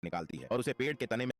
निकालती है और उसे पेड़ के तने में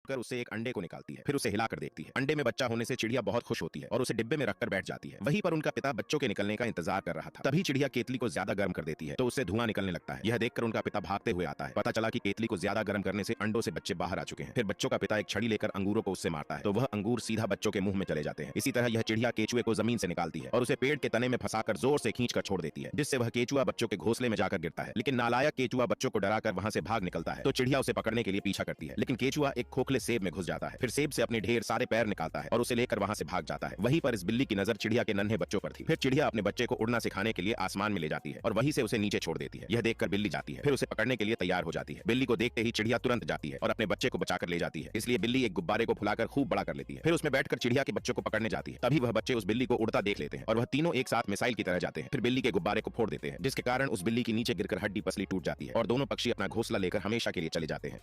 कर उससे एक अंडे को निकालती है, फिर उसे हिलाकर देखती है। अंडे में बच्चा होने से चिड़िया बहुत खुश होती है और उसे डिब्बे में रखकर बैठ जाती है। वहीं पर उनका पिता बच्चों के निकलने का इंतजार कर रहा था। तभी चिड़िया केतली को ज्यादा गर्म कर देती है तो उससे धुआं निकलने लगता है। यह देखकर उनका पिता भागते हुए आता है। पता चला कि केतली को ज्यादा गर्म करने से अंडों से बच्चे बाहर आ चुके हैं। फिर बच्चों का पिता एक छड़ी लेकर अंगूरों को उससे मारता है तो वह अंगूर सीधा बच्चों के मुंह में चले जाते हैं। इसी तरह यह चिड़िया केचुए को जमीन से निकालती है और उसे पेड़ के तने में फंसाकर जोर से खींचकर छोड़ देती है, जिससे वह केचुआ बच्चों के घोंसले में जाकर गिरता है। लेकिन नालायक केचुआ बच्चों को डराकर वहां से भाग निकलता है तो चिड़िया उसे पकड़ने के लिए पीछा करती है, लेकिन केचुआ एक खोखले सेब में घुस जाता है। फिर सेब से अपने ढेर सारे पैर निकालता है और उसे लेकर वहां से भाग जाता है। वहीं पर इस बिल्ली की नजर चिड़िया के नन्हे बच्चों पर थी। फिर चिड़िया अपने बच्चे को उड़ना सिखाने के लिए आसमान में ले जाती है और वहीं से उसे नीचे छोड़ देती है। यह देखकर बिल्ली जाती है, फिर उसे पकड़ने के लिए तैयार हो जाती है। बिल्ली को देखते ही चिड़िया तुरंत जाती है और अपने बच्चे को बचाकर ले जाती है। इसलिए बिल्ली एक गुब्बारे को फुलाकर खूब बड़ा कर लेती है। फिर उसमें बैठकर चिड़िया के बच्चों को पकड़ने जाती है। तभी वह बच्चे उस बिल्ली को उड़ता देख लेते हैं और वह तीनों एक साथ मिसाइल की तरह जाते हैं। फिर बिल्ली के गुब्बारे को फोड़ देते हैं, जिसके कारण उस बिल्ली की नीचे गिरकर हड्डी पसली टूट जाती है और दोनों पक्षी अपना घोंसला लेकर हमेशा के लिए चले जाते हैं।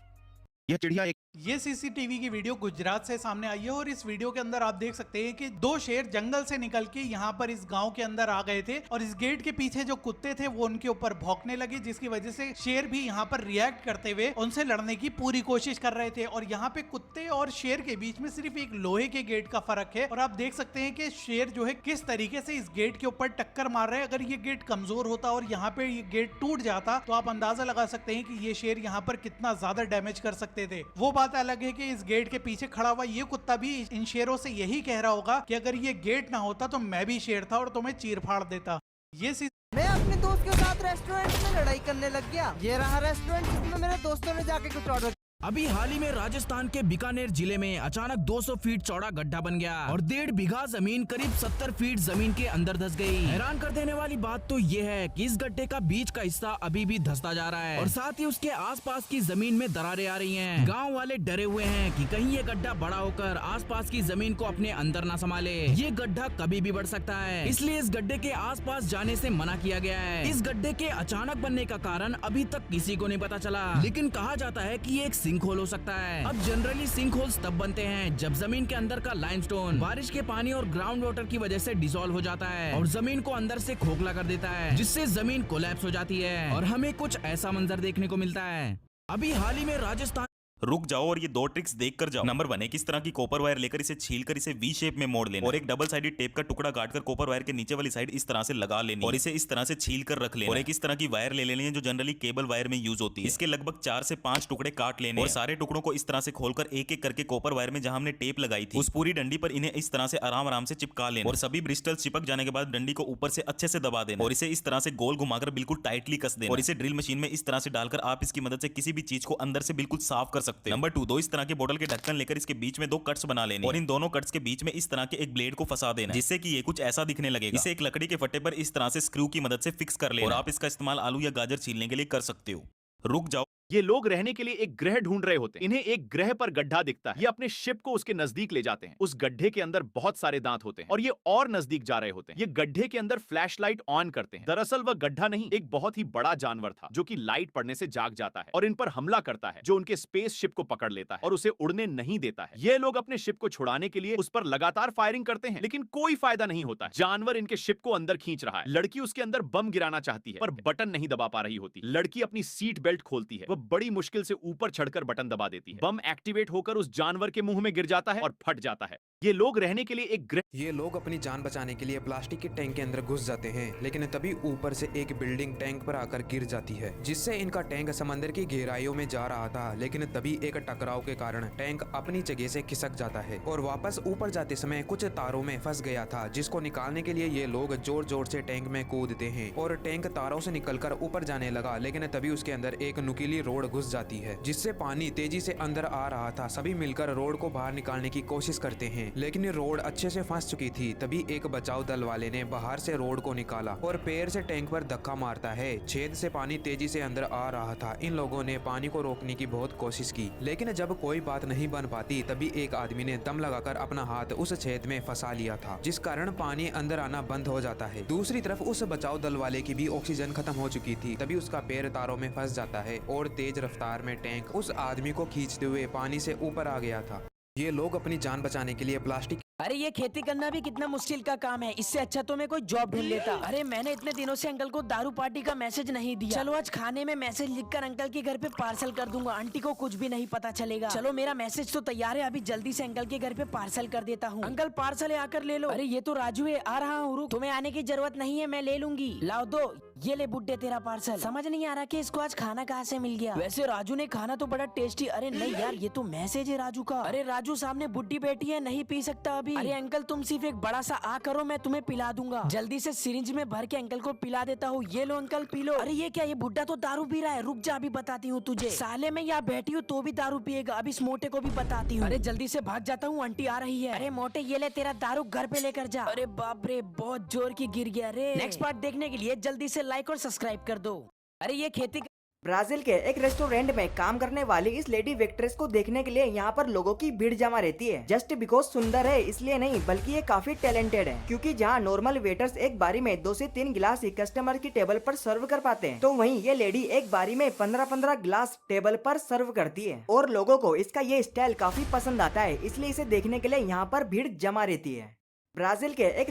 यह चिड़िया एक ये सीसीटीवी की वीडियो गुजरात से सामने आई है और इस वीडियो के अंदर आप देख सकते हैं कि दो शेर जंगल से निकल के यहाँ पर इस गांव के अंदर आ गए थे और इस गेट के पीछे जो कुत्ते थे वो उनके ऊपर भौंकने लगे, जिसकी वजह से शेर भी यहाँ पर रिएक्ट करते हुए उनसे लड़ने की पूरी कोशिश कर रहे थे। और यहाँ पे कुत्ते और शेर के बीच में सिर्फ एक लोहे के गेट का फर्क है और आप देख सकते हैं कि शेर जो है किस तरीके से इस गेट के ऊपर टक्कर मार रहे हैं। अगर ये गेट कमजोर होता और यहाँ पे ये गेट टूट जाता तो आप अंदाजा लगा सकते हैं कि ये शेर यहाँ पर कितना ज्यादा डैमेज कर सकते थे। वो बात अलग है कि इस गेट के पीछे खड़ा हुआ ये कुत्ता भी इन शेरों से यही कह रहा होगा कि अगर ये गेट ना होता तो मैं भी शेर था और तुम्हें चीर फाड़ देता। ये मैं अपने दोस्त के साथ रेस्टोरेंट में लड़ाई करने लग गया। ये रहा रेस्टोरेंट जिसमें मेरे दोस्तों ने जाके कुछ ऑर्डर। अभी हाल ही में राजस्थान के बीकानेर जिले में अचानक 200 फीट चौड़ा गड्ढा बन गया और 1.5 बीघा जमीन करीब 70 फीट जमीन के अंदर धंस गई। हैरान कर देने वाली बात तो ये है कि इस गड्ढे का बीच का हिस्सा अभी भी धंसता जा रहा है और साथ ही उसके आसपास की जमीन में दरारें आ रही हैं। गांव वाले डरे हुए हैं कि कहीं ये गड्ढा बड़ा होकर आसपास की जमीन को अपने अंदर न संभाले। ये गड्ढा कभी भी बढ़ सकता है, इसलिए इस गड्ढे के आसपास जाने से मना किया गया है। इस गड्ढे के अचानक बनने का कारण अभी तक किसी को नहीं पता चला, लेकिन कहा जाता है कि ये एक सिंक होल हो सकता है। अब जनरली सिंक होल्स तब बनते हैं जब जमीन के अंदर का लाइमस्टोन बारिश के पानी और ग्राउंड वाटर की वजह से डिसॉल्व हो जाता है और जमीन को अंदर से खोखला कर देता है, जिससे जमीन कोलैप्स हो जाती है और हमें कुछ ऐसा मंजर देखने को मिलता है। अभी हाल ही में राजस्थान रुक जाओ और ये दो ट्रिक्स देख कर जाओ। नंबर 1, एक इस तरह की कॉपर वायर लेकर इसे छीलकर इसे वी शेप में मोड़ लेना और एक डबल साइडेड टेप का टुकड़ा काटकर कॉपर वायर के नीचे वाली साइड इस तरह से लगा लेनी और इसे इस तरह से छील कर रख लेना और एक इस तरह की वायर ले लेनी है जो जनरली केबल वायर में यूज होती है। इसके लगभग 4 से 5 टुकड़े काट लेने और सारे टुकड़ों को इस तरह से खोलकर एक एक करके कॉपर वायर में जहां हमने टेप लगाई थी उस पूरी डंडी पर इन्हें इस तरह से आराम से चिपका लेना और सभी ब्रिस्टल चिपक जाने के बाद डंडी को ऊपर से अच्छे से दबा देना और इसे इस तरह से गोल घुमाकर बिल्कुल टाइटली कस देना और इसे ड्रिल मशीन में इस तरह से डालकर आप इसकी मदद से किसी भी चीज को अंदर से बिल्कुल साफ कर सकते हैं। नंबर 2, इस तरह के बोतल के ढक्कन लेकर इसके बीच में 2 कट्स बना लेने और इन दोनों कट्स के बीच में इस तरह के एक ब्लेड को फंसा देना जिससे कि ये कुछ ऐसा दिखने लगेगा। इसे एक लकड़ी के फट्टे पर इस तरह से स्क्रू की मदद से फिक्स कर लेना और आप इसका इस्तेमाल आलू या गाजर छीलने के लिए कर सकते हो। रुक जाओ, ये लोग रहने के लिए एक ग्रह ढूंढ रहे होते हैं। इन्हें एक ग्रह पर गड्ढा दिखता है। ये अपने शिप को उसके नजदीक ले जाते हैं। उस गड्ढे के अंदर बहुत सारे दांत होते हैं और ये और नजदीक जा रहे होते हैं। ये गड्ढे के अंदर फ्लैशलाइट ऑन करते हैं। दरअसल वह गड्ढा नहीं, एक बहुत ही बड़ा जानवर था जो कि लाइट पड़ने से जाग जाता है और इन पर हमला करता है, जो उनके स्पेस शिप को पकड़ लेता है और उसे उड़ने नहीं देता है। ये लोग अपने शिप को छुड़ाने के लिए उस पर लगातार फायरिंग करते हैं, लेकिन कोई फायदा नहीं होता है। जानवर इनके शिप को अंदर खींच रहा है। लड़की उसके अंदर बम गिराना चाहती है पर बटन नहीं दबा पा रही होती। लड़की अपनी सीट बेल्ट खोलती है। वह बड़ी मुश्किल से ऊपर चढ़कर बटन दबा देती है। बम एक्टिवेट होकर उस जानवर के मुंह में गिर जाता है और फट जाता है। ये लोग रहने के लिए एक ग्रह। ये लोग अपनी जान बचाने के लिए प्लास्टिक के टैंक के अंदर घुस जाते हैं, लेकिन तभी ऊपर से एक बिल्डिंग टैंक पर आकर गिर जाती है, जिससे इनका टैंक समंदर की गहराइयों में जा रहा था। लेकिन तभी एक टकराव के कारण टैंक अपनी जगह से खिसक जाता है और वापस ऊपर जाते समय कुछ तारों में फंस गया था, जिसको निकालने के लिए ये लोग जोर जोर से टैंक में कूदते हैं और टैंक तारों से निकलकर ऊपर जाने लगा। लेकिन तभी उसके अंदर एक नुकीली रोड घुस जाती है, जिससे पानी तेजी से अंदर आ रहा था। सभी मिलकर रोड को बाहर निकालने की कोशिश करते हैं, लेकिन रोड अच्छे से फंस चुकी थी। तभी एक बचाव दल वाले ने बाहर से रोड को निकाला और पैर से टैंक पर धक्का मारता है। छेद से पानी तेजी से अंदर आ रहा था। इन लोगों ने पानी को रोकने की बहुत कोशिश की, लेकिन जब कोई बात नहीं बन पाती तभी एक आदमी ने दम लगाकर अपना हाथ उस छेद में फंसा लिया था, जिस कारण पानी अंदर आना बंद हो जाता है। दूसरी तरफ उस बचाव दल वाले की भी ऑक्सीजन खत्म हो चुकी थी। तभी उसका पैर तारों में फंस जाता है और तेज रफ्तार में टैंक उस आदमी को खींचते हुए पानी से ऊपर आ गया था। ये लोग अपनी जान बचाने के लिए प्लास्टिक अरे ये खेती करना भी कितना मुश्किल का काम है, इससे अच्छा तो मैं कोई जॉब ढूंढ लेता। अरे मैंने इतने दिनों से अंकल को दारू पार्टी का मैसेज नहीं दिया। चलो आज खाने में मैसेज लिखकर अंकल के घर पे पार्सल कर दूंगा, आंटी को कुछ भी नहीं पता चलेगा। चलो मेरा मैसेज तो तैयार है, अभी जल्दी से अंकल के घर पे पार्सल कर देता हूँ। अंकल पार्सल है, आकर ले लो। अरे ये तो राजू है, आ रहा हूँ, रुक। तुम्हें आने की जरूरत नहीं है, मैं ले लूंगी। लाओ दो, ये ले बुड्ढे तेरा पार्सल। समझ नहीं आ रहा कि इसको आज खाना कहाँ से मिल गया। वैसे राजू ने खाना तो बड़ा टेस्टी। अरे नहीं यार, ये तो मैसेज है राजू का। अरे राजू सामने बुड्ढी बैठी है, नहीं पी सकता अभी। अरे अंकल तुम सिर्फ एक बड़ा सा आ करो, मैं तुम्हें पिला दूंगा। जल्दी से सिरिंज में भर के अंकल को पिला देता हूँ। ये लो अंकल पी लो। अरे ये क्या, ये बुड्ढा तो दारू पी रहा है। रुक जा, अभी बताती हूँ तुझे। साले में यहाँ बैठी हूँ तो भी दारू पिएगा, अब इस मोटे को भी बताती हूँ। अरे जल्दी से भाग जाता हूँ, आंटी आ रही है। अरे मोटे ये ले तेरा दारू घर पे लेकर जा। अरे बाप रे, बहुत जोर की गिर गया रे। नेक्स्ट पार्ट देखने के लिए जल्दी से लाइक और सब्सक्राइब कर दो। अरे ये खेती ब्राजील के एक रेस्टोरेंट में काम करने वाली इस लेडी वेक्ट्रेस को देखने के लिए यहाँ पर लोगों की भीड़ जमा रहती है। जस्ट बिकॉज सुंदर है इसलिए नहीं, बल्कि ये काफी टैलेंटेड है। क्योंकि जहाँ नॉर्मल वेटर्स एक बारी में 2 से 3 गिलास ही कस्टमर की टेबल पर सर्व कर पाते हैं, तो वहीं ये लेडी एक बारी में 15-15 गिलास टेबल पर सर्व करती है। और लोगों को इसका ये स्टाइल काफी पसंद आता है, इसलिए इसे देखने के लिए यहाँ पर भीड़ जमा रहती है। ब्राजील के एक